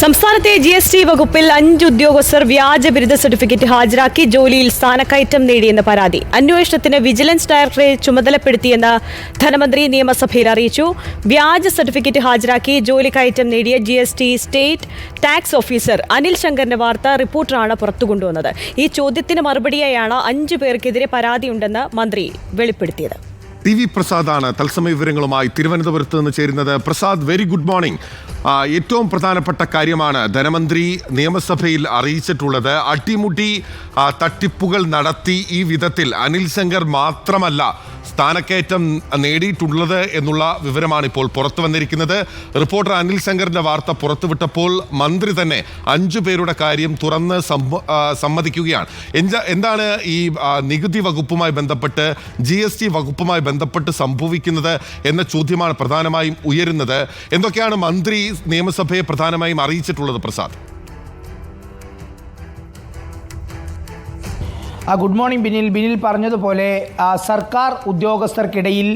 സംസ്ഥാനത്തെ GST വകുപ്പിൽ 5 ഉദ്യോഗസ്ഥർ വ്യാജ ബിരുദ സർട്ടിഫിക്കറ്റ് ഹാജരാക്കി ജോലിയിൽ സ്ഥാനക്കയറ്റം നേടിയെന്ന പരാതി. അന്വേഷണത്തിന് വിജിലൻസ് ഡയറക്ടറെ ചുമതലപ്പെടുത്തിയെന്ന് ധനമന്ത്രി നിയമസഭയിൽ അറിയിച്ചു. വ്യാജ സർട്ടിഫിക്കറ്റ് ഹാജരാക്കി ജോലി കയറ്റം നേടിയ GST state tax officer Anil ശങ്കറിന്റെ വാർത്ത റിപ്പോർട്ടറാണ് പുറത്തുകൊണ്ടുവന്നത്. ഈ ചോദ്യത്തിന് മറുപടിയായാണ് 5 പേർക്കെതിരെ പരാതിയുണ്ടെന്ന് മന്ത്രി വെളിപ്പെടുത്തിയത്. TV പ്രസാദാണ് തത്സമയ വിവരങ്ങളുമായി തിരുവനന്തപുരത്ത് നിന്ന് ചേരുന്നത്. Prasad, very good morning. ഏറ്റവും പ്രധാനപ്പെട്ട കാര്യമാണ് ധനമന്ത്രി നിയമസഭയിൽ അറിയിച്ചിട്ടുള്ളത്. അട്ടിമുട്ടി തട്ടിപ്പുകൾ നടത്തി ഈ വിധത്തിൽ അനിൽ ശങ്കർ മാത്രമല്ല സ്ഥാനക്കയറ്റം നേടിയിട്ടുള്ളത് എന്നുള്ള വിവരമാണ് ഇപ്പോൾ പുറത്തു വന്നിരിക്കുന്നത്. റിപ്പോർട്ടർ അനിൽ ശങ്കറിന്റെ വാർത്ത പുറത്തുവിട്ടപ്പോൾ മന്ത്രി തന്നെ 5 പേരുടെ കാര്യം തുറന്ന് സമ്മതിക്കുകയാണ്. എന്താണ് ഈ നികുതി വകുപ്പുമായി ബന്ധപ്പെട്ട് GST വകുപ്പുമായി ബന്ധപ്പെട്ട് സംഭവിക്കുന്നത് എന്ന ചോദ്യമാണ് പ്രധാനമായും ഉയരുന്നത്. എന്തൊക്കെയാണ് മന്ത്രി നിയമസഭയെ പ്രധാനമായും അറിയിച്ചിട്ടുള്ളത് പ്രസാദ്? ഗുഡ് മോർണിംഗ് ബിനിൽ പറഞ്ഞതുപോലെ സർക്കാർ ഉദ്യോഗസ്ഥർക്കിടയിൽ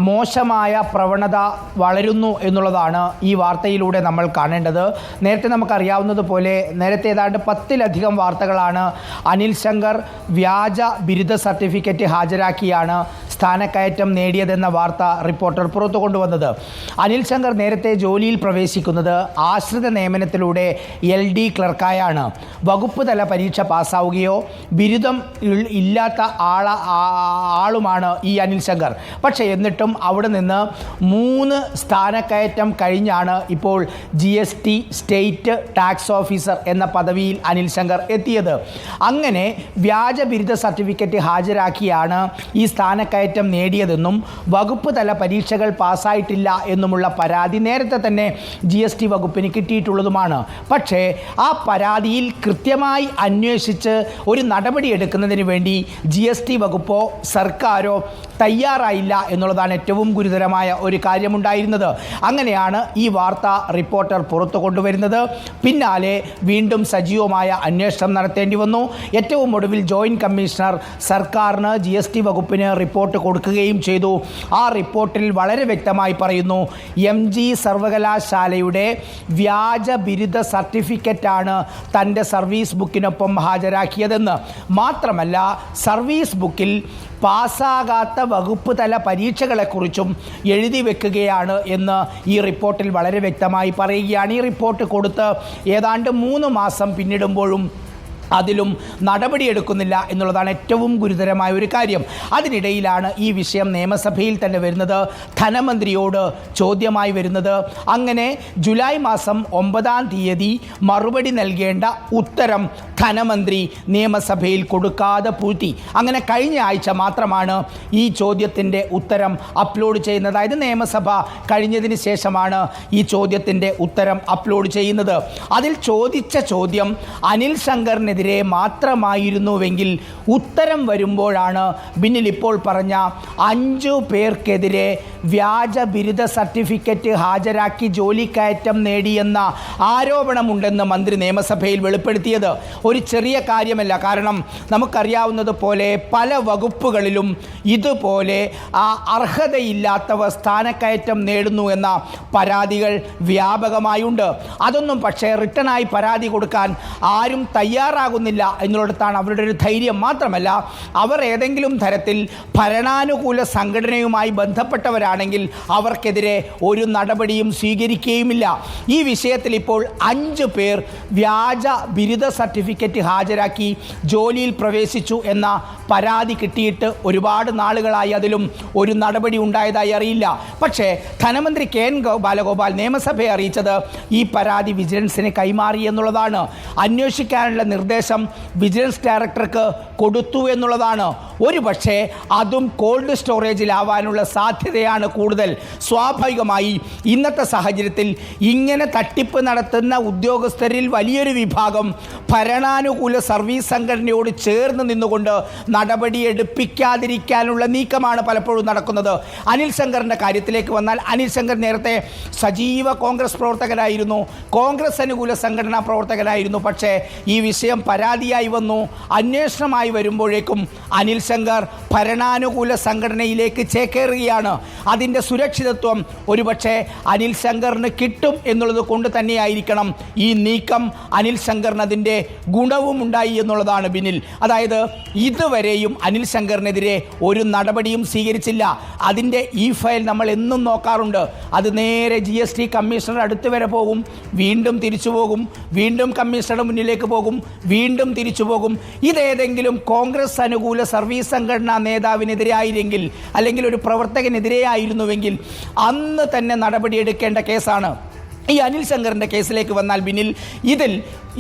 മോശമായ പ്രവണത വളരുന്നു എന്നുള്ളതാണ് ഈ വാർത്തയിലൂടെ നമ്മൾ കാണേണ്ടത്. നേരത്തെ നമുക്കറിയാവുന്നതുപോലെ നേരത്തെ ഏതാണ്ട് 10-ലധികം വാർത്തകളാണ് അനിൽ ശങ്കർ വ്യാജ ബിരുദ സർട്ടിഫിക്കറ്റ് ഹാജരാക്കിയാണ് സ്ഥാനക്കയറ്റം നേടിയതെന്ന വാർത്ത റിപ്പോർട്ടർ പുറത്തു കൊണ്ടുവന്നത്. അനിൽ ശങ്കർ നേരത്തെ ജോലിയിൽ പ്രവേശിക്കുന്നത് ആശ്രിത നിയമനത്തിലൂടെ LD ക്ലർക്കായാണ്. വകുപ്പ് തല പരീക്ഷ പാസ്സാവുകയോ ബിരുദം ഇല്ലാത്ത ആളുമാണ് ഈ അനിൽ ശങ്കർ. പക്ഷേ എന്നിട്ടും അവിടെ നിന്ന് 3 സ്ഥാനക്കയറ്റം കഴിഞ്ഞാണ് ഇപ്പോൾ GST സ്റ്റേറ്റ് ടാക്സ് ഓഫീസർ എന്ന പദവിയിൽ അനിൽ ശങ്കർ എത്തിയത്. അങ്ങനെ വ്യാജ ബിരുദ സർട്ടിഫിക്കറ്റ് ഹാജരാക്കിയാണ് ഈ സ്ഥാനക്കയറ്റം നേടിയതെന്നും വകുപ്പ് തല പരീക്ഷകൾ പാസ്സായിട്ടില്ല എന്നുമുള്ള പരാതി നേരത്തെ തന്നെ GST വകുപ്പിന് കിട്ടിയിട്ടുള്ളതുമാണ്. പക്ഷേ ആ പരാതിയിൽ കൃത്യമായി അന്വേഷിച്ച് ഒരു നടപടി എടുക്കുന്നതിന് വേണ്ടി GST വകുപ്പോ സർക്കാരോ തയ്യാറായില്ല എന്നുള്ളതാണ് ഏറ്റവും ഗുരുതരമായ ഒരു കാര്യമുണ്ടായിരുന്നത്. അങ്ങനെയാണ് ഈ വാർത്ത റിപ്പോർട്ടർ പുറത്തു കൊണ്ടുവരുന്നത്. പിന്നാലെ വീണ്ടും സജീവമായ അന്വേഷണം നടത്തേണ്ടി വന്നു. ഏറ്റവും ഒടുവിൽ ജോയിൻറ്റ് കമ്മീഷണർ സർക്കാരിന് GST വകുപ്പിന് റിപ്പോർട്ട് കൊടുക്കുകയും ചെയ്തു. ആ റിപ്പോർട്ടിൽ വളരെ വ്യക്തമായി പറയുന്നു, MG സർവകലാശാലയുടെ വ്യാജ ബിരുദ സർട്ടിഫിക്കറ്റാണ് തൻ്റെ സർവീസ് ബുക്കിനൊപ്പം ഹാജരാക്കിയതെന്ന്. മാത്രമല്ല സർവീസ് ബുക്കിൽ പാസ്സാകാത്ത വകുപ്പ് തല പരീക്ഷകളെക്കുറിച്ചും എഴുതി വെക്കുകയാണ് എന്ന് ഈ റിപ്പോർട്ടിൽ വളരെ വ്യക്തമായി പറയുകയാണ്. ഈ റിപ്പോർട്ട് കൊടുത്ത് ഏതാണ്ട് 3 മാസം പിന്നിടുമ്പോഴും അതിലും നടപടിയെടുക്കുന്നില്ല എന്നുള്ളതാണ് ഏറ്റവും ഗുരുതരമായ ഒരു കാര്യം. അതിനിടയിലാണ് ഈ വിഷയം നിയമസഭയിൽ തന്നെ വരുന്നത്, ധനമന്ത്രിയോട് ചോദ്യമായി വരുന്നത്. അങ്ങനെ ജൂലൈ മാസം 9-ാം തീയതി മറുപടി നൽകേണ്ട ഉത്തരം ധനമന്ത്രി നിയമസഭയിൽ കൊടുക്കാതെ പൂഴ്ത്തി. അങ്ങനെ കഴിഞ്ഞ ആഴ്ച മാത്രമാണ് ഈ ചോദ്യത്തിൻ്റെ ഉത്തരം അപ്ലോഡ് ചെയ്യുന്നത്. അതായത് നിയമസഭ കഴിഞ്ഞതിന് ശേഷമാണ് ഈ ചോദ്യത്തിൻ്റെ ഉത്തരം അപ്ലോഡ് ചെയ്യുന്നത്. അതിൽ ചോദിച്ച ചോദ്യം അനിൽ ശങ്കറിനെതിരെ മാത്രമായിരുന്നുവെങ്കിൽ ഉത്തരം വരുമ്പോഴാണ് ബിന്നിൽ ഇപ്പോൾ പറഞ്ഞ 5 പേർക്കെതിരെ വ്യാജ ബിരുദ സർട്ടിഫിക്കറ്റ് ഹാജരാക്കി ജോലിക്കയറ്റം നേടിയെന്ന ആരോപണമുണ്ടെന്ന് മന്ത്രി നിയമസഭയിൽ വെളിപ്പെടുത്തിയത്. ഒരു ചെറിയ കാര്യമല്ല. കാരണം നമുക്കറിയാവുന്നതുപോലെ പല വകുപ്പുകളിലും ഇതുപോലെ അർഹതയില്ലാത്തവർ സ്ഥാനക്കയറ്റം നേടുന്നു എന്ന പരാതികൾ വ്യാപകമായുണ്ട്. അതൊന്നും പക്ഷേ റിട്ടേണായി പരാതി കൊടുക്കാൻ ആരും തയ്യാറാകുന്നില്ല എന്നുള്ളിടത്താണ് അവരുടെ ഒരു ധൈര്യം. മാത്രമല്ല അവർ ഏതെങ്കിലും തരത്തിൽ ഭരണാനുകൂല സംഘടനയുമായി ബന്ധപ്പെട്ടവരാണെങ്കിൽ അവർക്കെതിരെ ഒരു നടപടിയും സ്വീകരിക്കുകയുമില്ല. ഈ വിഷയത്തിൽ ഇപ്പോൾ 5 പേർ വ്യാജ ബിരുദ സർട്ടിഫിക്കറ്റ് ഹാജരാക്കി ജോലിയിൽ പ്രവേശിച്ചു എന്ന പരാതി കിട്ടിയിട്ട് ഒരുപാട് നാളുകളായി. അതിലും ഒരു നടപടി ഉണ്ടായതായി അറിയില്ല. പക്ഷേ ധനമന്ത്രി KN ബാലഗോപാൽ നിയമസഭയെ അറിയിച്ചത് ഈ പരാതി വിജിലൻസിന് കൈമാറി എന്നുള്ളതാണ്. അന്വേഷിക്കാനുള്ള നിർദ്ദേശം വിജിലൻസ് ഡയറക്ടർക്ക് കൊടുത്തു എന്നുള്ളതാണ്. ഒരു പക്ഷേ അതും കോൾഡ് സ്റ്റോറേജിലാവാനുള്ള സാധ്യതയാണ് കൂടുതൽ. സ്വാഭാവികമായി ഇന്നത്തെ സാഹചര്യത്തിൽ ഇങ്ങനെ തട്ടിപ്പ് നടത്തുന്ന ഉദ്യോഗസ്ഥരിൽ വലിയൊരു വിഭാഗം ഭരണാനുകൂല സർവീസ് സംഘടനയോട് ചേർന്ന് നിന്നുകൊണ്ട് നടപടിയെടുപ്പിക്കാതിരിക്കാനുള്ള നീക്കമാണ് പലപ്പോഴും നടക്കുന്നത്. അനിൽ ശങ്കറിൻ്റെ കാര്യത്തിലേക്ക് വന്നാൽ അനിൽ ശങ്കർ നേരത്തെ സജീവ കോൺഗ്രസ് പ്രവർത്തകനായിരുന്നു, കോൺഗ്രസ് അനുകൂല സംഘടനാ പ്രവർത്തകനായിരുന്നു. പക്ഷേ ഈ വിഷയം പരാതിയായി വന്നു. അന്വേഷണമായി വരുമ്പോഴേക്കും അനിൽ ശങ്കർ ഭരണാനുകൂല സംഘടനയിലേക്ക് ചേക്കേറുകയാണ്. അതിൻ്റെ സുരക്ഷിതത്വം ഒരുപക്ഷെ അനിൽ ശങ്കറിന് കിട്ടും എന്നുള്ളത് കൊണ്ട് തന്നെയായിരിക്കണം ഈ നീക്കം. അനിൽ ശങ്കറിന് അതിൻ്റെ ഗുണവും ഉണ്ടായി എന്നുള്ളതാണ് ബിനിൽ. അതായത് ഇതുവരെയും അനിൽ ശങ്കറിനെതിരെ ഒരു നടപടിയും സ്വീകരിച്ചില്ല. അതിൻ്റെ ഈ ഫയൽ നമ്മൾ എന്നും നോക്കാറുണ്ട്. അത് നേരെ GST കമ്മീഷണർ അടുത്ത് വരെ പോകും, വീണ്ടും തിരിച്ചു പോകും, വീണ്ടും കമ്മീഷണറുടെ മുന്നിലേക്ക് പോകും, വീണ്ടും തിരിച്ചു പോകും. ഇതേതെങ്കിലും കോൺഗ്രസ് അനുകൂല സർവീസ് സംഘടനാ നേതാവിനെതിരെ ആയിരുന്നെങ്കിൽ, അല്ലെങ്കിൽ ഒരു പ്രവർത്തകനെതിരെ ആയിരുന്നുവെങ്കിൽ അന്ന് തന്നെ നടപടിയെടുക്കേണ്ട കേസാണ്. ഈ അനിൽ ശങ്കറിൻ്റെ കേസിലേക്ക് വന്നാൽ ബിനിൽ, ഇതിൽ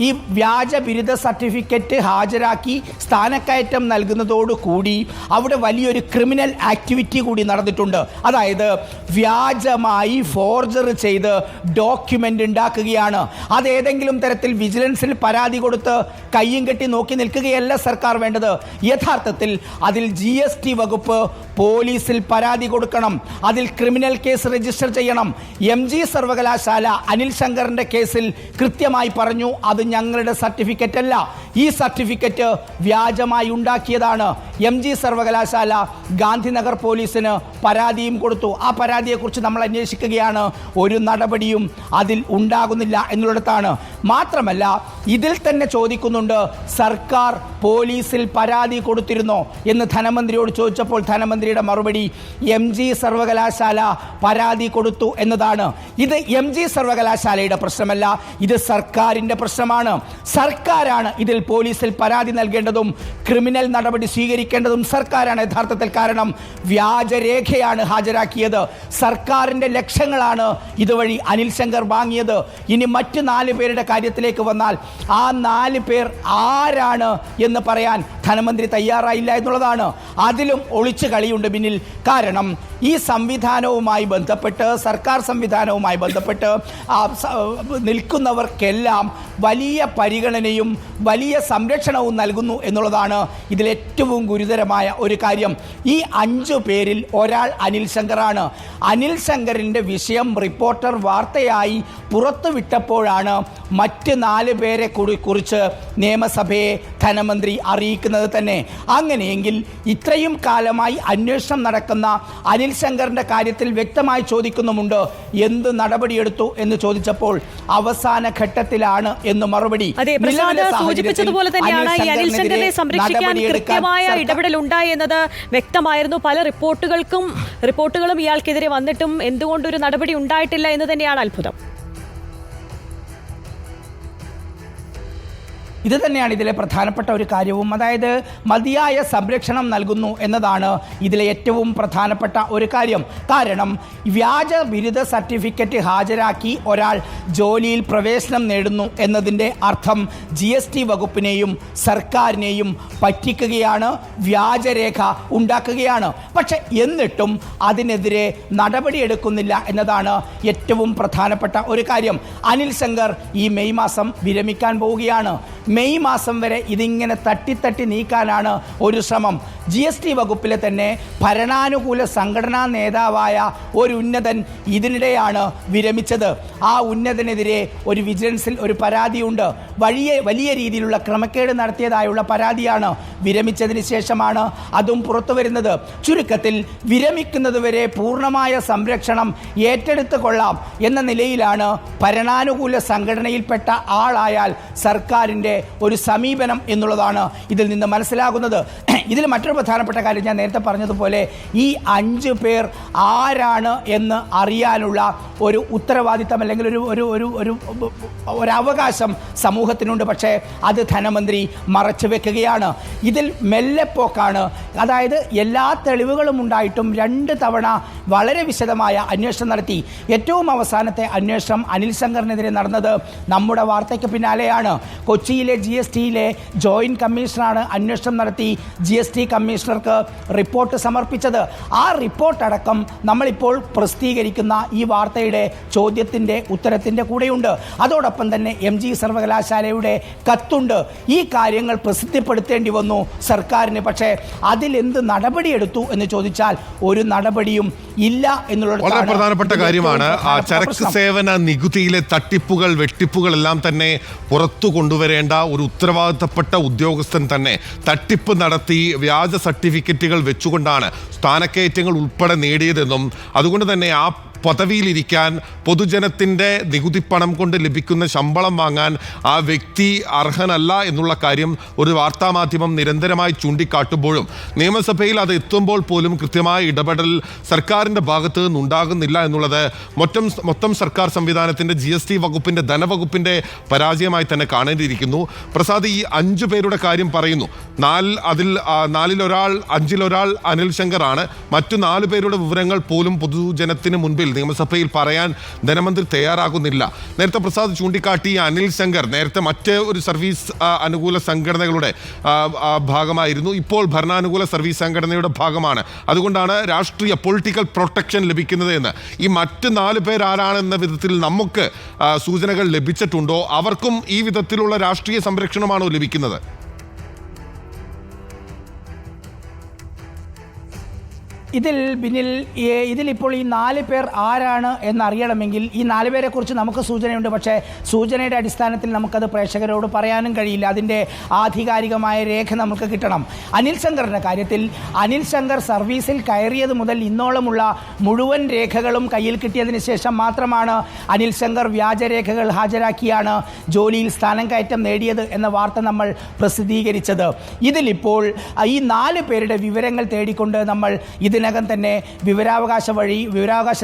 ഈ വ്യാജ ബിരുദ സർട്ടിഫിക്കറ്റ് ഹാജരാക്കി സ്ഥാനക്കയറ്റം നൽകുന്നതോടുകൂടി അവിടെ വലിയൊരു ക്രിമിനൽ ആക്ടിവിറ്റി കൂടി നടന്നിട്ടുണ്ട്. അതായത് വ്യാജമായി ഫോർജറി ചെയ്ത് ഡോക്യുമെൻ്റ് ഉണ്ടാക്കുകയാണ്. അതേതെങ്കിലും തരത്തിൽ വിജിലൻസിൽ പരാതി കൊടുത്ത് കയ്യും കെട്ടി നോക്കി നിൽക്കുകയല്ല സർക്കാർ വേണ്ടത്. യഥാർത്ഥത്തിൽ അതിൽ GST വകുപ്പ് പോലീസിൽ പരാതി കൊടുക്കണം, അതിൽ ക്രിമിനൽ കേസ് രജിസ്റ്റർ ചെയ്യണം. MG സർവകലാശാല അനിൽ ശങ്കറിൻ്റെ കേസിൽ കൃത്യമായി പറഞ്ഞു, അത് ഞങ്ങളുടെ സർട്ടിഫിക്കറ്റ് അല്ല, ഈ സർട്ടിഫിക്കറ്റ് വ്യാജമായി ഉണ്ടാക്കിയതാണ്. MG സർവകലാശാല ഗാന്ധിനഗർ പോലീസിന് പരാതിയും കൊടുത്തു. ആ പരാതിയെക്കുറിച്ച് നമ്മൾ അന്വേഷിക്കുകയാണ്. ഒരു നടപടിയും അതിൽ ഉണ്ടാകുന്നില്ല എന്നുള്ളിടത്താണ്. മാത്രമല്ല ഇതിൽ തന്നെ ചോദിക്കുന്നുണ്ട്, സർക്കാർ പോലീസിൽ പരാതി കൊടുത്തിരുന്നോ എന്ന് ധനമന്ത്രിയോട് ചോദിച്ചപ്പോൾ ധനമന്ത്രിയുടെ മറുപടി MG സർവകലാശാല പരാതി കൊടുത്തു എന്നതാണ്. ഇത് MG സർവകലാശാലയുടെ പ്രശ്നമല്ല, ഇത് സർക്കാരിൻ്റെ പ്രശ്നമാണ്. സർക്കാരാണ് ഇതിൽ പോലീസിൽ പരാതി നൽകേണ്ടതും ക്രിമിനൽ നടപടി സ്വീകരിക്കേണ്ടതും സർക്കാരാണ് യഥാർത്ഥത്തിൽ. കാരണം വ്യാജരേഖയാണ് ഹാജരാക്കിയത്. സർക്കാരിൻ്റെ ലക്ഷങ്ങളാണ് ഇതുവഴി അനിൽ ശങ്കർ വാങ്ങിയത്. ഇനി മറ്റ് 4 പേരുടെ കാര്യത്തിലേക്ക് വന്നാൽ ആ 4 പേർ ആരാണ് എന്ന് പറയാൻ ധനമന്ത്രി തയ്യാറായില്ല എന്നുള്ളതാണ്. അതിലും ഒളിച്ചു കളിയുണ്ട് പിന്നിൽ. കാരണം ഈ സംവിധാനവുമായി ബന്ധപ്പെട്ട്, സർക്കാർ സംവിധാനവുമായി ബന്ധപ്പെട്ട് നിൽക്കുന്നവർക്കെല്ലാം വലിയ പരിഗണനയും വലിയ സംരക്ഷണവും നൽകുന്നു എന്നുള്ളതാണ് ഇതിലേറ്റവും ഗുരുതരമായ ഒരു കാര്യം. ഈ 5 പേരിൽ ഒരാൾ അനിൽ ശങ്കറാണ്. അനിൽ ശങ്കറിൻ്റെ വിഷയം റിപ്പോർട്ടർ വാർത്തയായി പുറത്തുവിട്ടപ്പോഴാണ് മറ്റ് 4 പേരെ കുറിച്ച് നിയമസഭയെ ധനമന്ത്രി അറിയിക്കുന്നത് തന്നെ. അങ്ങനെയെങ്കിൽ ഇത്രയും കാലമായി അന്വേഷണം നടക്കുന്ന അനിൽ ശങ്കറിന്റെ കാര്യത്തിൽ വ്യക്തമായി ചോദിക്കുന്നുമുണ്ട്, എന്ത് നടപടിയെടുത്തു എന്ന് ചോദിച്ചപ്പോൾ അവസാന ഘട്ടത്തിലാണ് എന്ന് മറുപടി. സൂചിപ്പിച്ചതുപോലെ തന്നെയാണ് ഈ അനിൽ ശങ്കറിനെ സംരക്ഷിക്കാൻ കൃത്യമായ ഇടപെടൽ ഉണ്ടായി എന്നത് വ്യക്തമായിരുന്നു. പല റിപ്പോർട്ടുകളും ഇയാൾക്കെതിരെ വന്നിട്ടും എന്തുകൊണ്ടൊരു നടപടി ഉണ്ടായിട്ടില്ല എന്ന് തന്നെയാണ് അത്ഭുതം. ഇത് തന്നെയാണ് ഇതിലെ പ്രധാനപ്പെട്ട ഒരു കാര്യവും. അതായത് മതിയായ സംരക്ഷണം നൽകുന്നു എന്നതാണ് ഇതിലെ ഏറ്റവും പ്രധാനപ്പെട്ട ഒരു കാര്യം. കാരണം വ്യാജ ബിരുദ സർട്ടിഫിക്കറ്റ് ഹാജരാക്കി ഒരാൾ ജോലിയിൽ പ്രവേശനം നേടുന്നു എന്നതിൻ്റെ അർത്ഥം GST വകുപ്പിനെയും സർക്കാരിനെയും പറ്റിക്കുകയാണ്, വ്യാജരേഖ ഉണ്ടാക്കുകയാണ്. പക്ഷെ എന്നിട്ടും അതിനെതിരെ നടപടിയെടുക്കുന്നില്ല എന്നതാണ് ഏറ്റവും പ്രധാനപ്പെട്ട ഒരു കാര്യം. അനിൽ ശങ്കർ ഈ മെയ് മാസം വിരമിക്കാൻ പോവുകയാണ്. മെയ് മാസം വരെ ഇതിങ്ങനെ തട്ടി നീക്കാനാണ് ഒരു ശ്രമം. GST വകുപ്പിലെ തന്നെ ഭരണാനുകൂല സംഘടനാ നേതാവായ ഒരു ഉന്നതൻ ഇതിനിടെയാണ് വിരമിച്ചത്. ആ ഉന്നതനെതിരെ ഒരു വിജിലൻസിൽ ഒരു പരാതിയുണ്ട്. വലിയ രീതിയിലുള്ള ക്രമക്കേട് നടത്തിയതായുള്ള പരാതിയാണ്. വിരമിച്ചതിന് ശേഷമാണ് അതും പുറത്തു വരുന്നത്. ചുരുക്കത്തിൽ വിരമിക്കുന്നതുവരെ പൂർണ്ണമായ സംരക്ഷണം ഏറ്റെടുത്ത് കൊള്ളാം എന്ന നിലയിലാണ് ഭരണാനുകൂല സംഘടനയിൽപ്പെട്ട ആളായാൽ സർക്കാരിൻ്റെ ഒരു സമീപനം എന്നുള്ളതാണ് ഇതിൽ നിന്ന് മനസ്സിലാകുന്നത്. ഇതിൽ മറ്റൊരു പ്രധാനപ്പെട്ട കാര്യം, ഞാൻ നേരത്തെ പറഞ്ഞതുപോലെ ഈ 5 പേർ ആരാണ് എന്ന് അറിയാനുള്ള ഒരു ഉത്തരവാദിത്തം അല്ലെങ്കിൽ ഒരു അവകാശം സമൂഹത്തിനുണ്ട്. പക്ഷേ അത് ധനമന്ത്രി മറച്ചു വെക്കുകയാണ്. ഇതിൽ മെല്ലെപ്പോക്കാണ്. അതായത് എല്ലാ തെളിവുകളും ഉണ്ടായിട്ടും 2 തവണ വളരെ വിശദമായ അന്വേഷണം നടത്തി. ഏറ്റവും അവസാനത്തെ അന്വേഷണം അനിൽ ശങ്കറിനെതിരെ നടന്നത് നമ്മുടെ വാർത്തയ്ക്ക് പിന്നാലെയാണ്. കൊച്ചിയിലെ GSTയിലെ ജോയിൻറ്റ് കമ്മീഷണറാണ് അന്വേഷണം നടത്തി GST കമ്മീഷണർക്ക് റിപ്പോർട്ട് സമർപ്പിച്ചത്. ആ റിപ്പോർട്ടടക്കം നമ്മളിപ്പോൾ പ്രസിദ്ധീകരിക്കുന്ന ഈ വാർത്തയുടെ ചോദ്യത്തിൻ്റെ ഉത്തരത്തിൻ്റെ കൂടെയുണ്ട്. അതോടൊപ്പം തന്നെ MG സർവകലാശാലയുടെ കത്തുണ്ട്. ഈ കാര്യങ്ങൾ പ്രസിദ്ധപ്പെടുത്തേണ്ടി വന്നു സർക്കാരിന്. പക്ഷേ അതിലെന്ത് നടപടിയെടുത്തു എന്ന് ചോദിച്ചാൽ ഒരു നടപടിയും ഇല്ല എന്നുള്ളത് വളരെ പ്രധാനപ്പെട്ട കാര്യമാണ്. ചരക്ക് സേവന നികുതിയിലെ തട്ടിപ്പുകൾ, വെട്ടിപ്പുകൾ എല്ലാം തന്നെ പുറത്തു കൊണ്ടുവരേണ്ട ഒരു ഉത്തരവാദിത്തപ്പെട്ട ഉദ്യോഗസ്ഥൻ തന്നെ തട്ടിപ്പ് നടത്തി വ്യാജ സർട്ടിഫിക്കറ്റുകൾ വെച്ചുകൊണ്ടാണ് സ്ഥാനക്കയറ്റങ്ങൾ ഉൾപ്പെടെ നേടിയതെന്നും അതുകൊണ്ട് തന്നെ ആ പദവിയിലിരിക്കാൻ പൊതുജനത്തിൻ്റെ നികുതിപ്പണം കൊണ്ട് ലഭിക്കുന്ന ശമ്പളം വാങ്ങാൻ ആ വ്യക്തി അർഹനല്ല എന്നുള്ള കാര്യം ഒരു വാർത്താമാധ്യമം നിരന്തരമായി ചൂണ്ടിക്കാട്ടുമ്പോഴും നിയമസഭയിൽ അത് എത്തുമ്പോൾ പോലും കൃത്യമായ ഇടപെടൽ സർക്കാരിൻ്റെ ഭാഗത്ത് നിന്നുണ്ടാകുന്നില്ല എന്നുള്ളത് മൊത്തം സർക്കാർ സംവിധാനത്തിൻ്റെ GST വകുപ്പിൻ്റെ ധനവകുപ്പിൻ്റെ പരാജയമായി തന്നെ കാണേണ്ടിയിരിക്കുന്നു. പ്രസാദ്, ഈ 5 പേരുടെ കാര്യം പറയുന്നു. അഞ്ചിലൊരാൾ അനിൽ ശങ്കറാണ്. മറ്റു 4 പേരുടെ വിവരങ്ങൾ പോലും പൊതുജനത്തിന് മുൻപിൽ നിയമസഭയിൽ പറയാൻ ധനമന്ത്രി തയ്യാറാകുന്നില്ല. നേരത്തെ പ്രസാദ് ചൂണ്ടിക്കാട്ടി അനിൽ ശങ്കർ നേരത്തെ മറ്റ് ഒരു സർവീസ് അനുകൂല സംഘടനകളുടെ ഭാഗമായിരുന്നു, ഇപ്പോൾ ഭരണാനുകൂല സർവീസ് സംഘടനയുടെ ഭാഗമാണ്. അതുകൊണ്ടാണ് രാഷ്ട്രീയ പൊളിറ്റിക്കൽ പ്രൊട്ടക്ഷൻ ലഭിക്കുന്നത് എന്ന്. ഈ മറ്റ് 4 പേർ ആരാണെന്ന വിധത്തിൽ നമുക്ക് സൂചനകൾ ലഭിച്ചിട്ടുണ്ടോ? അവർക്കും ഈ വിധത്തിലുള്ള രാഷ്ട്രീയ സംരക്ഷണമാണോ ലഭിക്കുന്നത്? ഇതിലിപ്പോൾ ഈ 4 പേർ ആരാണ് എന്നറിയണമെങ്കിൽ ഈ 4 പേരെക്കുറിച്ച് നമുക്ക് സൂചനയുണ്ട്. പക്ഷേ സൂചനയുടെ അടിസ്ഥാനത്തിൽ നമുക്കത് പ്രേക്ഷകരോട് പറയാനും കഴിയില്ല. അതിൻ്റെ ആധികാരികമായ രേഖ നമുക്ക് കിട്ടണം. അനിൽ ശങ്കറിൻ്റെ കാര്യത്തിൽ അനിൽ ശങ്കർ സർവീസിൽ കയറിയത് മുതൽ ഇന്നോളമുള്ള മുഴുവൻ രേഖകളും കയ്യിൽ കിട്ടിയതിന് ശേഷം മാത്രമാണ് അനിൽ ശങ്കർ വ്യാജരേഖകൾ ഹാജരാക്കിയാണ് ജോലിയിൽ സ്ഥാനം കയറ്റം നേടിയത് എന്ന വാർത്ത നമ്മൾ പ്രസിദ്ധീകരിച്ചത്. ഇതിലിപ്പോൾ ഈ 4 പേരുടെ വിവരങ്ങൾ തേടിക്കൊണ്ട് നമ്മൾ ഇതിനകം തന്നെ വിവരാവകാശ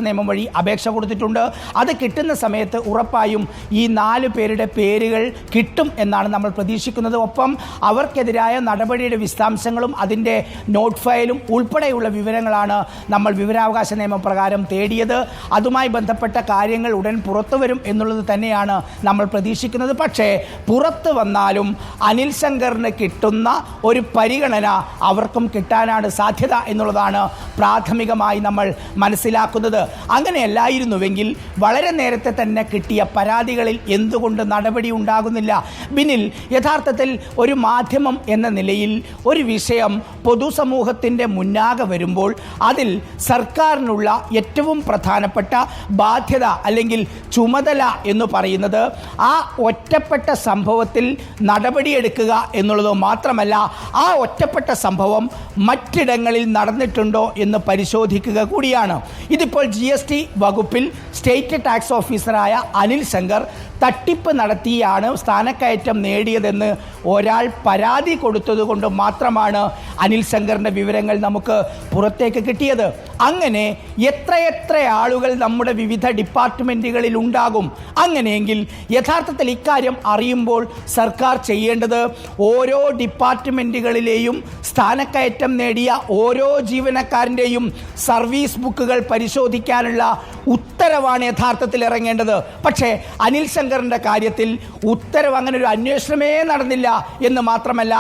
നിയമം വഴി അപേക്ഷ കൊടുത്തിട്ടുണ്ട്. അത് കിട്ടുന്ന സമയത്ത് ഉറപ്പായും ഈ 4 പേരുടെ പേരുകൾ കിട്ടും എന്നാണ് നമ്മൾ പ്രതീക്ഷിക്കുന്നത്. ഒപ്പം അവർക്കെതിരായ നടപടിയുടെ വിശദാംശങ്ങളും അതിൻ്റെ നോട്ട് ഫയലും ഉൾപ്പെടെയുള്ള വിവരങ്ങളാണ് നമ്മൾ വിവരാവകാശ നിയമപ്രകാരം തേടിയത്. അതുമായി ബന്ധപ്പെട്ട കാര്യങ്ങൾ ഉടൻ പുറത്തു വരും എന്നുള്ളത് തന്നെയാണ് നമ്മൾ പ്രതീക്ഷിക്കുന്നത്. പക്ഷേ പുറത്തു വന്നാലും അനിൽ ശങ്കറിന് കിട്ടുന്ന ഒരു പരിഗണന അവർക്കും കിട്ടാനാണ് സാധ്യത എന്നുള്ളതാണ് പ്രാഥമികമായി നമ്മൾ മനസ്സിലാക്കുന്നത്. അങ്ങനെയല്ലായിരുന്നുവെങ്കിൽ വളരെ നേരത്തെ തന്നെ കിട്ടിയ പരാതികളിൽ എന്തുകൊണ്ട് നടപടി ഉണ്ടാകുന്നില്ല? ബിനിൽ, യഥാർത്ഥത്തിൽ ഒരു മാധ്യമം എന്ന നിലയിൽ ഒരു വിഷയം പൊതുസമൂഹത്തിൻ്റെ മുന്നാകെ വരുമ്പോൾ അതിൽ സർക്കാരിനുള്ള ഏറ്റവും പ്രധാനപ്പെട്ട ബാധ്യത അല്ലെങ്കിൽ ചുമതല എന്ന് പറയുന്നത് ആ ഒറ്റപ്പെട്ട സംഭവത്തിൽ നടപടിയെടുക്കുക എന്നുള്ളത് മാത്രമല്ല, ആ ഒറ്റപ്പെട്ട സംഭവം മറ്റിടങ്ങളിൽ നടന്നിട്ടുണ്ടോ എന്ന് പരിശോധിക്കുക കൂടിയാണ്. ഇതിപ്പോൾ GST വകുപ്പിൽ സ്റ്റേറ്റ് ടാക്സ് ഓഫീസറായ അനിൽ ശങ്കർ തട്ടിപ്പ് നടത്തിയാണ് സ്ഥാനക്കയറ്റം നേടിയതെന്ന് ഒരാൾ പരാതി കൊടുത്തതുകൊണ്ട് മാത്രമാണ് അനിൽ ശങ്കറിൻ്റെ വിവരങ്ങൾ നമുക്ക് പുറത്തേക്ക് കിട്ടിയത്. അങ്ങനെ എത്രയെത്ര ആളുകൾ നമ്മുടെ വിവിധ ഡിപ്പാർട്ട്മെൻറ്റുകളിൽ ഉണ്ടാകും. അങ്ങനെയെങ്കിൽ യഥാർത്ഥത്തിൽ ഇക്കാര്യം അറിയുമ്പോൾ സർക്കാർ ചെയ്യേണ്ടത് ഓരോ ഡിപ്പാർട്ട്മെൻറ്റുകളിലെയും സ്ഥാനക്കയറ്റം നേടിയ ഓരോ ജീവനക്കാരൻ്റെയും സർവീസ് ബുക്കുകൾ പരിശോധിക്കാനുള്ള ഉത്തരവാണ് യഥാർത്ഥത്തിൽ ഇറങ്ങേണ്ടത്. പക്ഷേ അനിൽ ശങ്കറിൻ്റെ കാര്യത്തിൽ ഉത്തരവ് അങ്ങനെ ഒരു അന്വേഷണമേ നടന്നില്ല എന്ന് മാത്രമല്ല,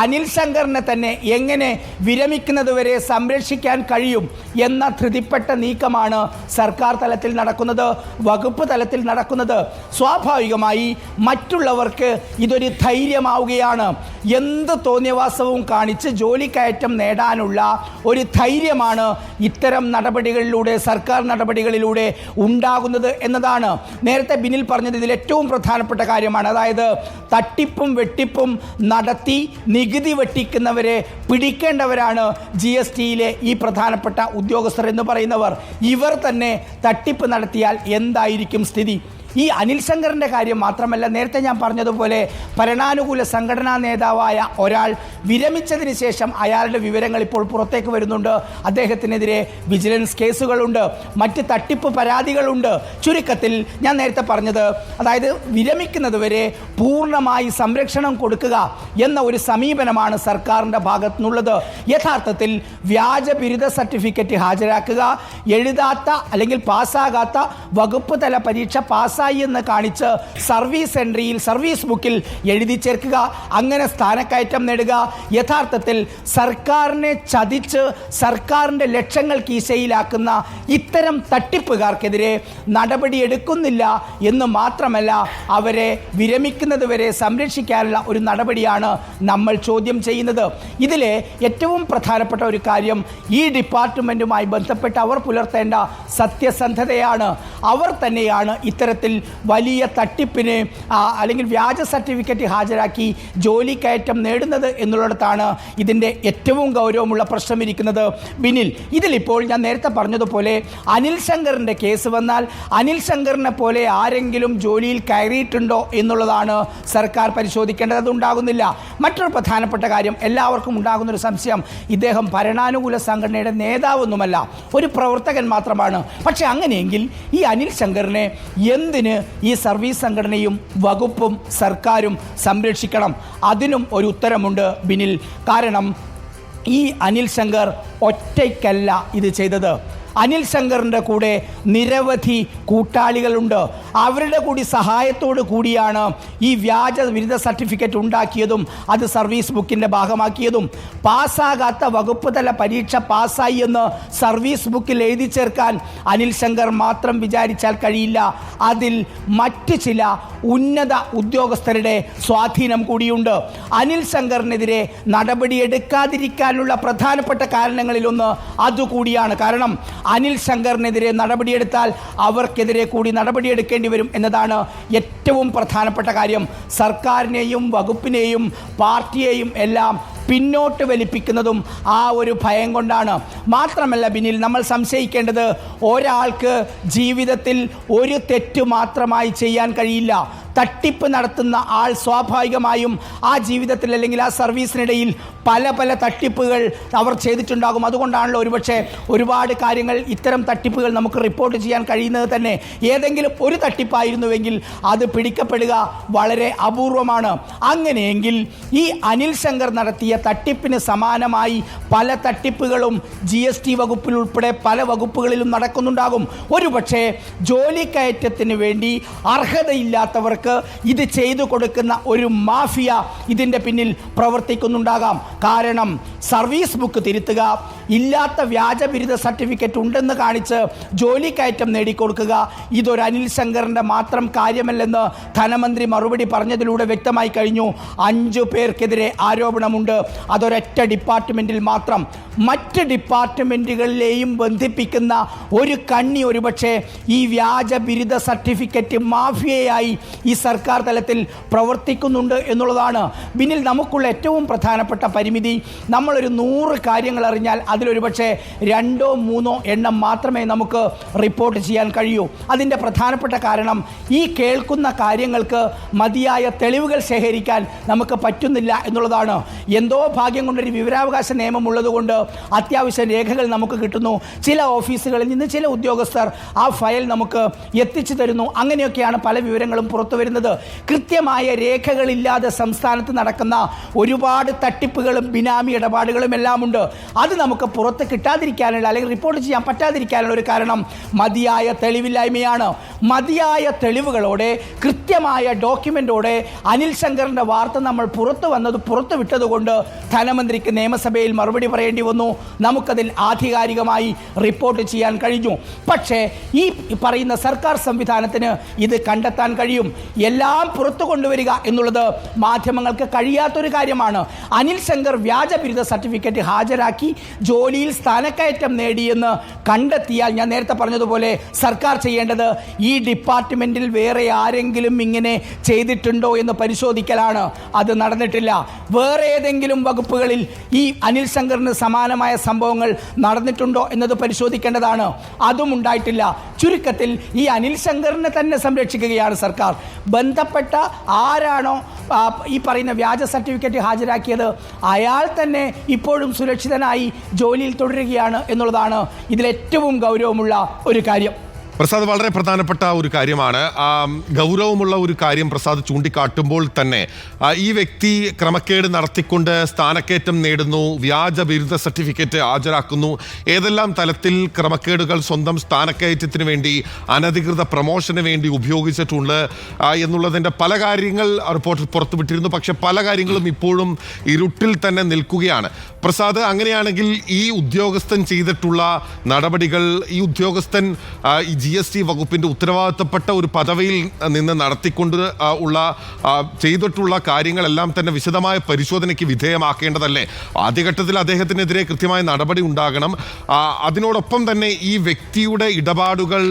അനിൽ ശങ്കറിനെ തന്നെ എങ്ങനെ വിരമിക്കുന്നതുവരെ സംരക്ഷിക്കാൻ കഴിയും എന്ന ധൃതിപ്പെട്ട നീക്കമാണ് സർക്കാർ തലത്തിൽ നടക്കുന്നത്, വകുപ്പ് തലത്തിൽ നടക്കുന്നത്. സ്വാഭാവികമായി മറ്റുള്ളവർക്ക് ഇതൊരു ധൈര്യമാവുകയാണ്. എന്ത് തോന്നിയവാസവും കാണിച്ച് ജോലിക്കയറ്റം നേടാനുള്ള ഒരു ധൈര്യമാണ് ഇത്തരം നടപടികളിലൂടെ, സർക്കാർ നടപടികളിലൂടെ ഉണ്ടാകുന്നത് എന്നതാണ്. നേരത്തെ ബിനിൽ പറഞ്ഞത് ഇതിൽ ഏറ്റവും പ്രധാനപ്പെട്ട കാര്യമാണ്. അതായത് തട്ടിപ്പും വെട്ടിപ്പും നടത്തി നികുതി വെട്ടിക്കുന്നവരെ പിടിക്കേണ്ടവരാണ് GSTയിലെ ഈ പ്രധാനപ്പെട്ട ഉദ്യോഗസ്ഥർ എന്ന് പറയുന്നവർ. ഇവർ തന്നെ തട്ടിപ്പ് നടത്തിയാൽ എന്തായിരിക്കും സ്ഥിതി? ഈ അനിൽ ശങ്കറിൻ്റെ കാര്യം മാത്രമല്ല, നേരത്തെ ഞാൻ പറഞ്ഞതുപോലെ ഭരണാനുകൂല സംഘടനാ നേതാവായ ഒരാൾ വിരമിച്ചതിന് ശേഷം അയാളുടെ വിവരങ്ങൾ ഇപ്പോൾ പുറത്തേക്ക് വരുന്നുണ്ട്. അദ്ദേഹത്തിനെതിരെ വിജിലൻസ് കേസുകളുണ്ട്, മറ്റ് തട്ടിപ്പ് പരാതികളുണ്ട്. ചുരുക്കത്തിൽ ഞാൻ നേരത്തെ പറഞ്ഞത്, അതായത് വിരമിക്കുന്നതുവരെ പൂർണ്ണമായി സംരക്ഷണം കൊടുക്കുക എന്ന ഒരു സമീപനമാണ് സർക്കാരിൻ്റെ ഭാഗത്തുനിന്നുള്ളത്. യഥാർത്ഥത്തിൽ വ്യാജ ബിരുദ സർട്ടിഫിക്കറ്റ് ഹാജരാക്കുക, എഴുതാത്ത അല്ലെങ്കിൽ പാസ്സാകാത്ത വകുപ്പ് തല പരീക്ഷ പാസ്സായി എന്ന് കാണിച്ച് സർവീസ് എൻട്രിയിൽ, സർവീസ് ബുക്കിൽ എഴുതി ചേർക്കുക, അങ്ങനെ സ്ഥാനക്കയറ്റം നേടുക. യഥാർത്ഥത്തിൽ സർക്കാരിനെ ചതിച്ച് സർക്കാരിൻ്റെ ലക്ഷങ്ങൾ കീശയിലാക്കുന്ന ഇത്തരം തട്ടിപ്പുകാർക്കെതിരെ നടപടിയെടുക്കുന്നില്ല എന്ന് മാത്രമല്ല, അവരെ വിരമിക്കുന്നതുവരെ സംരക്ഷിക്കാനുള്ള ഒരു നടപടിയാണ് നമ്മൾ ചോദ്യം ചെയ്യുന്നത്. ഇതിലെ ഏറ്റവും പ്രധാനപ്പെട്ട ഒരു കാര്യം ഈ ഡിപ്പാർട്ട്മെൻറ്റുമായി ബന്ധപ്പെട്ട് അവർ പുലർത്തേണ്ട സത്യസന്ധതയാണ്. അവർ തന്നെയാണ് ഇത്തരത്തിൽ തരത്തിൽ വലിയ തട്ടിപ്പിന് അല്ലെങ്കിൽ വ്യാജ സർട്ടിഫിക്കറ്റ് ഹാജരാക്കി ജോലി കയറ്റം നേടുന്നത് എന്നുള്ളിടത്താണ് ഇതിൻ്റെ ഏറ്റവും ഗൗരവമുള്ള പ്രശ്നം ഇരിക്കുന്നത്. ബിനിൽ, ഇതിലിപ്പോൾ ഞാൻ നേരത്തെ പറഞ്ഞതുപോലെ അനിൽ ശങ്കറിൻ്റെ കേസ് വന്നാൽ അനിൽ ശങ്കറിനെ പോലെ ആരെങ്കിലും ജോലിയിൽ കയറിയിട്ടുണ്ടോ എന്നുള്ളതാണ് സർക്കാർ പരിശോധിക്കേണ്ടത്. അതുണ്ടാകുന്നില്ല. മറ്റൊരു പ്രധാനപ്പെട്ട കാര്യം, എല്ലാവർക്കും ഉണ്ടാകുന്നൊരു സംശയം, ഇദ്ദേഹം ഭരണാനുകൂല സംഘടനയുടെ നേതാവൊന്നുമല്ല, ഒരു പ്രവർത്തകൻ മാത്രമാണ്. പക്ഷെ അങ്ങനെയെങ്കിൽ ഈ അനിൽ ശങ്കറിനെ എന്തിന് ഈ സർവീസ് സംഘടനയും വകുപ്പും സർക്കാരും സംരക്ഷിക്കണം? അതിനും ഒരു ഉത്തരമുണ്ട് ബിനിൽ. കാരണം ഈ അനിൽ ശങ്കർ ഒറ്റയ്ക്കല്ല ഇത് ചെയ്തത്. അനിൽ ശങ്കറിൻ്റെ കൂടെ നിരവധി കൂട്ടാളികളുണ്ട്. അവരുടെ കൂടി സഹായത്തോടു കൂടിയാണ് ഈ വ്യാജ ബിരുദ സർട്ടിഫിക്കറ്റ് ഉണ്ടാക്കിയതും അത് സർവീസ് ബുക്കിൻ്റെ ഭാഗമാക്കിയതും. പാസ്സാകാത്ത വകുപ്പ് തല പരീക്ഷ പാസ്സായി എന്ന് സർവീസ് ബുക്കിൽ എഴുതി ചേർക്കാൻ അനിൽ ശങ്കർ മാത്രം വിചാരിച്ചാൽ കഴിയില്ല. അതിൽ മറ്റ് ചില ഉന്നത ഉദ്യോഗസ്ഥരുടെ സ്വാധീനം കൂടിയുണ്ട്. അനിൽ ശങ്കറിനെതിരെ നടപടിയെടുക്കാതിരിക്കാനുള്ള പ്രധാനപ്പെട്ട കാരണങ്ങളിലൊന്ന് അതുകൂടിയാണ്. കാരണം അനിൽ ശങ്കറിനെതിരെ നടപടിയെടുത്താൽ അവർക്കെതിരെ കൂടി നടപടിയെടുക്കേണ്ടി വരും എന്നതാണ് ഏറ്റവും പ്രധാനപ്പെട്ട കാര്യം. സർക്കാരിനെയും വകുപ്പിനെയും പാർട്ടിയെയും എല്ലാം പിന്നോട്ട് വലിപ്പിക്കുന്നതും ആ ഒരു ഭയം കൊണ്ടാണ്. മാത്രമല്ല ബിനിൽ, നമ്മൾ സംശയിക്കേണ്ടത് ഒരാൾക്ക് ജീവിതത്തിൽ ഒരു തെറ്റ് മാത്രമായി ചെയ്യാൻ കഴിയില്ല. തട്ടിപ്പ് നടത്തുന്ന ആൾ സ്വാഭാവികമായും ആ ജീവിതത്തിൽ അല്ലെങ്കിൽ ആ സർവീസിനിടയിൽ പല പല തട്ടിപ്പുകൾ അവർ ചെയ്തിട്ടുണ്ടാകും. അതുകൊണ്ടാണല്ലോ ഒരുപക്ഷെ ഒരുപാട് കാര്യങ്ങൾ, ഇത്തരം തട്ടിപ്പുകൾ നമുക്ക് റിപ്പോർട്ട് ചെയ്യാൻ കഴിയുന്നത് തന്നെ ഏതെങ്കിലും ഒരു തട്ടിപ്പായിരുന്നുവെങ്കിൽ അത് പിടിക്കപ്പെടുക വളരെ അപൂർവമാണ്. അങ്ങനെയെങ്കിൽ ഈ അനിൽ ശങ്കർ നടത്തിയ തട്ടിപ്പിന് സമാനമായി പല തട്ടിപ്പുകളും GST വകുപ്പിൽ ഉൾപ്പെടെ പല വകുപ്പുകളിലും നടക്കുന്നുണ്ടാകും. ഒരുപക്ഷെ ജോലി കയറ്റത്തിന് വേണ്ടി അർഹതയില്ലാത്തവർക്ക് ഇത് ചെയ്തു കൊടുക്കുന്ന ഒരു മാഫിയ ഇതിൻ്റെ പിന്നിൽ പ്രവർത്തിക്കുന്നുണ്ടാകാം. കാരണം സർവീസ് ബുക്ക് തിരുത്തുക, ഇല്ലാത്ത വ്യാജ ബിരുദ സർട്ടിഫിക്കറ്റ് ഉണ്ടെന്ന് കാണിച്ച് ജോലി കയറ്റം നേടിക്കൊടുക്കുക, ഇതൊരു അനിൽ ശങ്കറിൻ്റെ മാത്രം കാര്യമല്ലെന്ന് ധനമന്ത്രി മറുപടി പറഞ്ഞതിലൂടെ വ്യക്തമായി കഴിഞ്ഞു. 5 പേർക്കെതിരെ ആരോപണമുണ്ട്. അതൊരൊറ്റ ഡിപ്പാർട്ട്മെൻറ്റിൽ മാത്രം. മറ്റ് ഡിപ്പാർട്ട്മെൻറ്റുകളിലെയും ബന്ധിപ്പിക്കുന്ന ഒരു കണ്ണി ഒരുപക്ഷെ ഈ വ്യാജ ബിരുദ സർട്ടിഫിക്കറ്റ് മാഫിയയായി ഈ സർക്കാർ തലത്തിൽ പ്രവർത്തിക്കുന്നുണ്ട് എന്നുള്ളതാണ്. ബിനിൽ, നമുക്കുള്ള ഏറ്റവും പ്രധാനപ്പെട്ട പരിമിതി, നമ്മളൊരു 100 കാര്യങ്ങൾ അറിഞ്ഞാൽ അതിലൊരു പക്ഷേ 2 or 3 എണ്ണം മാത്രമേ നമുക്ക് റിപ്പോർട്ട് ചെയ്യാൻ കഴിയൂ. അതിൻ്റെ പ്രധാനപ്പെട്ട കാരണം ഈ കേൾക്കുന്ന കാര്യങ്ങൾക്ക് മതിയായ തെളിവുകൾ ശേഖരിക്കാൻ നമുക്ക് പറ്റുന്നില്ല എന്നുള്ളതാണ്. എന്തോ ഭാഗ്യം കൊണ്ടൊരു വിവരാവകാശ നിയമം ഉള്ളതുകൊണ്ട് അത്യാവശ്യം രേഖകൾ നമുക്ക് കിട്ടുന്നു. ചില ഓഫീസുകളിൽ നിന്ന് ചില ഉദ്യോഗസ്ഥർ ആ ഫയൽ നമുക്ക് എത്തിച്ചു തരുന്നു. അങ്ങനെയൊക്കെയാണ് പല വിവരങ്ങളും പുറത്തു വരുന്നത്. കൃത്യമായ രേഖകളില്ലാതെ സംസ്ഥാനത്ത് നടക്കുന്ന ഒരുപാട് തട്ടിപ്പുകളും ബിനാമി ഇടപാടുകളും എല്ലാം ഉണ്ട്. അത് നമുക്ക് പുറത്ത് കിട്ടാതിരിക്കാനുള്ള അല്ലെങ്കിൽ റിപ്പോർട്ട് ചെയ്യാൻ പറ്റാതിരിക്കാനുള്ള ഒരു കാരണം മതിയായ തെളിവില്ലായ്മയാണ്. മതിയായ തെളിവുകളോടെ കൃത്യമായ ഡോക്യുമെൻ്റോടെ അനിൽ ശങ്കറിൻ്റെ വാർത്ത നമ്മൾ പുറത്തു വിട്ടതുകൊണ്ട് ധനമന്ത്രിക്ക് നിയമസഭയിൽ മറുപടി പറയേണ്ടി വന്നു. നമുക്കതിൽ ആധികാരികമായി റിപ്പോർട്ട് ചെയ്യാൻ കഴിഞ്ഞു. പക്ഷേ ഈ പറയുന്ന സർക്കാർ സംവിധാനത്തിന് ഇത് കണ്ടെത്താൻ കഴിയും. എല്ലാം പുറത്തു കൊണ്ടുവരിക എന്നുള്ളത് മാധ്യമങ്ങൾക്ക് കഴിയാത്തൊരു കാര്യമാണ്. അനിൽ ശങ്കർ വ്യാജ ബിരുദ സർട്ടിഫിക്കറ്റ് ഹാജരാക്കി ജോലിയിൽ സ്ഥാനക്കയറ്റം നേടിയെന്ന് കണ്ടെത്തിയാൽ ഞാൻ നേരത്തെ പറഞ്ഞതുപോലെ സർക്കാർ ചെയ്യേണ്ടത് ഈ ഡിപ്പാർട്ട്മെൻറ്റിൽ വേറെ ആരെങ്കിലും ഇങ്ങനെ ചെയ്തിട്ടുണ്ടോ എന്ന് പരിശോധിക്കലാണ്. അത് നടന്നിട്ടില്ല. വേറെ ഏതെങ്കിലും വകുപ്പുകളിൽ ഈ അനിൽ ശങ്കറിന് സമാനമായ സംഭവങ്ങൾ നടന്നിട്ടുണ്ടോ എന്നത് പരിശോധിക്കേണ്ടതാണ്. അതും ഉണ്ടായിട്ടില്ല. ചുരുക്കത്തിൽ ഈ അനിൽ ശങ്കറിനെ തന്നെ സംരക്ഷിക്കുകയാണ് സർക്കാർ. ബന്ധപ്പെട്ട ആരാണോ ഈ പറയുന്ന വ്യാജ സർട്ടിഫിക്കറ്റ് ഹാജരാക്കിയത് അയാൾ തന്നെ ഇപ്പോഴും സുരക്ഷിതനായി ജോലിയിൽ തുടരുകയാണ് എന്നുള്ളതാണ് ഇതിലേറ്റവും ഗൗരവമുള്ള ഒരു കാര്യം. പ്രസാദ്, വളരെ പ്രധാനപ്പെട്ട ഒരു കാര്യമാണ്. ഗൗരവമുള്ള ഒരു കാര്യം പ്രസാദ് ചൂണ്ടിക്കാട്ടുമ്പോൾ തന്നെ ഈ വ്യക്തി ക്രമക്കേട് നടത്തിക്കൊണ്ട് സ്ഥാനക്കയറ്റം നേടുന്നു, വ്യാജ ബിരുദ സർട്ടിഫിക്കറ്റ് ഹാജരാക്കുന്നു, ഏതെല്ലാം തലത്തിൽ ക്രമക്കേടുകൾ സ്വന്തം സ്ഥാനക്കയറ്റത്തിന് വേണ്ടി അനധികൃത പ്രമോഷന് വേണ്ടി ഉപയോഗിച്ചിട്ടുണ്ട് എന്നുള്ളതിൻ്റെ പല കാര്യങ്ങൾ റിപ്പോർട്ട് പുറത്തുവിട്ടിരുന്നു. പക്ഷെ പല കാര്യങ്ങളും ഇപ്പോഴും ഇരുട്ടിൽ തന്നെ നിൽക്കുകയാണ്. പ്രസാദ്, അങ്ങനെയാണെങ്കിൽ ഈ ഉദ്യോഗസ്ഥൻ ചെയ്തിട്ടുള്ള നടപടികൾ, ഈ ഉദ്യോഗസ്ഥൻ GST വകുപ്പിന്റെ ഉത്തരവാദിത്തപ്പെട്ട ഒരു പദവിയിൽ നിന്ന് നടത്തിക്കൊണ്ട് ചെയ്തിട്ടുള്ള കാര്യങ്ങളെല്ലാം തന്നെ വിശദമായ പരിശോധനയ്ക്ക് വിധേയമാക്കേണ്ടതല്ലേ? ആദ്യഘട്ടത്തിൽ അദ്ദേഹത്തിനെതിരെ കൃത്യമായ നടപടി ഉണ്ടാകണം. അതിനോടൊപ്പം തന്നെ ഈ വ്യക്തിയുടെ ഇടപാടുകൾ,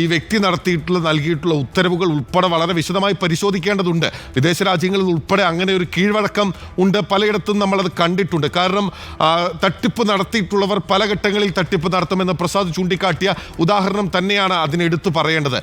ഈ വ്യക്തി നൽകിയിട്ടുള്ള ഉത്തരവുകൾ ഉൾപ്പെടെ വളരെ വിശദമായി പരിശോധിക്കേണ്ടതുണ്ട്. വിദേശ രാജ്യങ്ങളിൽ ഉൾപ്പെടെ അങ്ങനെ ഒരു കീഴ്വഴക്കം ഉണ്ട്, പലയിടത്തും നമ്മളത് കണ്ടിട്ടുണ്ട്. കാരണം തട്ടിപ്പ് നടത്തിയിട്ടുള്ളവർ പല ഘട്ടങ്ങളിൽ തട്ടിപ്പ് നടത്തുമെന്ന് പ്രസാദ് ചൂണ്ടിക്കാട്ടിയ ഉദാഹരണം തന്നെയാണ് അതിനെടുത്തു പറയേണ്ടത്.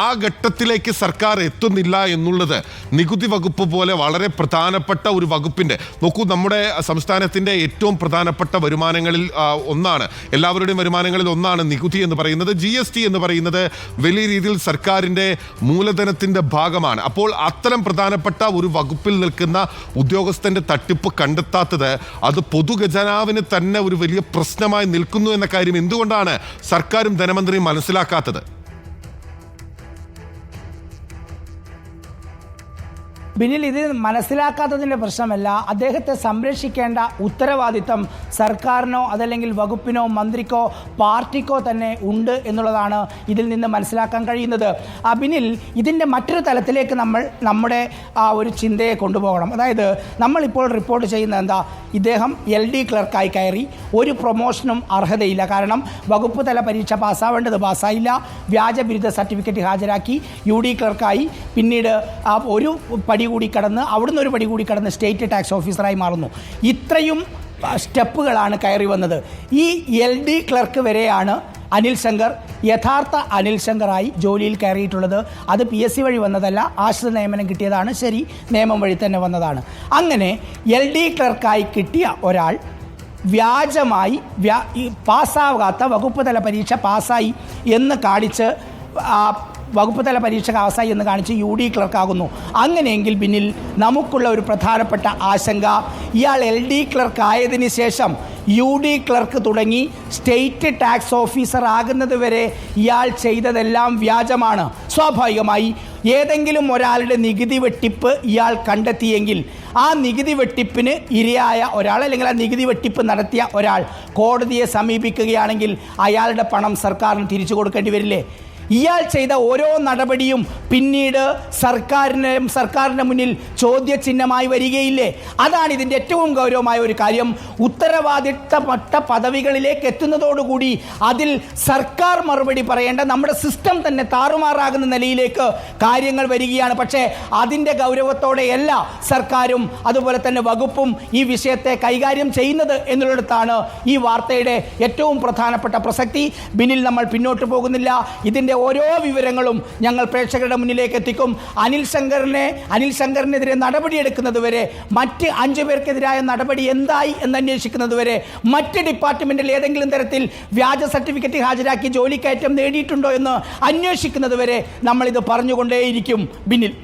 ആ ഘട്ടത്തിലേക്ക് സർക്കാർ എത്തുന്നില്ല എന്നുള്ളത് നികുതി വകുപ്പ് പോലെ വളരെ പ്രധാനപ്പെട്ട ഒരു വകുപ്പിന്റെ, നോക്കൂ, നമ്മുടെ സംസ്ഥാനത്തിന്റെ ഏറ്റവും പ്രധാനപ്പെട്ട വരുമാനങ്ങളിൽ ഒന്നാണ്, എല്ലാവരുടെയും വരുമാനങ്ങളിൽ ഒന്നാണ് നികുതി എന്ന് പറയുന്നത്. GST എന്ന് പറയുന്നത് വലിയ രീതിയിൽ സർക്കാരിന്റെ മൂലധനത്തിന്റെ ഭാഗമാണ്. അപ്പോൾ അത്തരം പ്രധാനപ്പെട്ട ഒരു വകുപ്പിൽ നിൽക്കുന്ന ഉദ്യോഗസ്ഥന്റെ തട്ടിപ്പ് കണ്ടെത്താത്തത് അത് പൊതുഖജനാവിന് തന്നെ ഒരു വലിയ പ്രശ്നമായി നിൽക്കുന്നു എന്ന കാര്യം എന്തുകൊണ്ടാണ് സർക്കാരും ധനമന്ത്രിയും മനസ്സിലാക്കാത്തത്? ബിനിൽ, ഇത് മനസ്സിലാക്കാത്തതിൻ്റെ പ്രശ്നമല്ല, അദ്ദേഹത്തെ സംരക്ഷിക്കേണ്ട ഉത്തരവാദിത്തം സർക്കാരിനോ അതല്ലെങ്കിൽ വകുപ്പിനോ മന്ത്രിക്കോ പാർട്ടിക്കോ തന്നെ ഉണ്ട് എന്നുള്ളതാണ് ഇതിൽ നിന്ന് മനസ്സിലാക്കാൻ കഴിയുന്നത്. ബിനിൽ, ഇതിൻ്റെ മറ്റൊരു തലത്തിലേക്ക് നമ്മൾ നമ്മുടെ ഒരു ചിന്തയെ കൊണ്ടുപോകണം. അതായത് നമ്മളിപ്പോൾ റിപ്പോർട്ട് ചെയ്യുന്നത് എന്താ? ഇദ്ദേഹം LD ക്ലർക്കായി കയറി, ഒരു പ്രൊമോഷനും അർഹതയില്ല. കാരണം വകുപ്പ് തല പരീക്ഷ പാസ്സാവേണ്ടത് പാസ്സായില്ല, വ്യാജ ബിരുദ സർട്ടിഫിക്കറ്റ് ഹാജരാക്കി, UD ക്ലർക്കായി, പിന്നീട് ഒരു പടി കൂടി കടന്ന്, അവിടുന്ന് ഒരു പടി കൂടി കടന്ന് സ്റ്റേറ്റ് ടാക്സ് ഓഫീസറായി മാറുന്നു. ഇത്രയും സ്റ്റെപ്പുകളാണ് കയറി വന്നത്. ഈ LD ക്ലർക്ക് വരെയാണ് അനിൽ ശങ്കർ യഥാർത്ഥ അനിൽ ശങ്കറായി ജോലിയിൽ കയറിയിട്ടുള്ളത്. അത് PSC വഴി വന്നതല്ല, ആശ്രിത നിയമനം കിട്ടിയതാണ്. ശരി, നിയമം വഴി തന്നെ വന്നതാണ്. അങ്ങനെ LD ക്ലർക്കായി കിട്ടിയ ഒരാൾ വ്യാജമായി പാസ്സാകാത്ത വകുപ്പ് തല പരീക്ഷ പാസ്സായി എന്ന് കാണിച്ച് വകുപ്പ് തല പരീക്ഷ പാസ്സായി എന്ന് കാണിച്ച് UD ക്ലർക്കാകുന്നു. അങ്ങനെയെങ്കിൽ പിന്നിൽ നമുക്കുള്ള ഒരു പ്രധാനപ്പെട്ട ആശങ്ക, ഇയാൾ LD ക്ലർക്ക് ആയതിനു ശേഷം UD ക്ലർക്ക് തുടങ്ങി സ്റ്റേറ്റ് ടാക്സ് ഓഫീസർ ആകുന്നത് വരെ ഇയാൾ ചെയ്തതെല്ലാം വ്യാജമാണ്. സ്വാഭാവികമായി ഏതെങ്കിലും ഒരാളുടെ നികുതി വെട്ടിപ്പ് ഇയാൾ കണ്ടെത്തിയെങ്കിൽ ആ നികുതി വെട്ടിപ്പിന് ഇരയായ ഒരാൾ അല്ലെങ്കിൽ ആ നികുതി വെട്ടിപ്പ് നടത്തിയ ഒരാൾ കോടതിയെ സമീപിക്കുകയാണെങ്കിൽ അയാളുടെ പണം സർക്കാരിന് തിരിച്ചു കൊടുക്കേണ്ടി വരില്ലേ? ഇയാൾ ചെയ്ത ഓരോ നടപടിയും പിന്നീട് സർക്കാരിൻ്റെ മുന്നിൽ ചോദ്യചിഹ്നമായി വരികയില്ലേ? അതാണ് ഇതിൻ്റെ ഏറ്റവും ഗൗരവമായ ഒരു കാര്യം. ഉത്തരവാദിത്തപ്പെട്ട പദവികളിലേക്ക് എത്തുന്നതോടുകൂടി അതിൽ സർക്കാർ മറുപടി പറയേണ്ട, നമ്മുടെ സിസ്റ്റം തന്നെ താറുമാറാകുന്ന നിലയിലേക്ക് കാര്യങ്ങൾ വരികയാണ്. പക്ഷേ അതിൻ്റെ ഗൗരവത്തോടെയല്ല സർക്കാരും അതുപോലെ തന്നെ വകുപ്പും ഈ വിഷയത്തെ കൈകാര്യം ചെയ്യുന്നത് എന്നുള്ളിടത്താണ് ഈ വാർത്തയുടെ ഏറ്റവും പ്രധാനപ്പെട്ട പ്രസക്തി. ബിനിൽ, നമ്മൾ പിന്നോട്ട് പോകുന്നില്ല. ഇതിൻ്റെ ഓരോ വിവരങ്ങളും ഞങ്ങൾ പ്രേക്ഷകരുടെ മുന്നിലേക്ക് എത്തിക്കും. അനിൽ ശങ്കറിനെതിരെ നടപടിയെടുക്കുന്നത് വരെ, മറ്റ് 5 പേർക്കെതിരായ നടപടി എന്തായി എന്നന്വേഷിക്കുന്നത് വരെ, മറ്റ് ഡിപ്പാർട്ട്മെൻറ്റിൽ ഏതെങ്കിലും തരത്തിൽ വ്യാജ സർട്ടിഫിക്കറ്റ് ഹാജരാക്കി ജോലിക്കയറ്റം നേടിയിട്ടുണ്ടോ എന്ന് അന്വേഷിക്കുന്നത് വരെ നമ്മളിത് പറഞ്ഞുകൊണ്ടേയിരിക്കും. ബിനിൽ.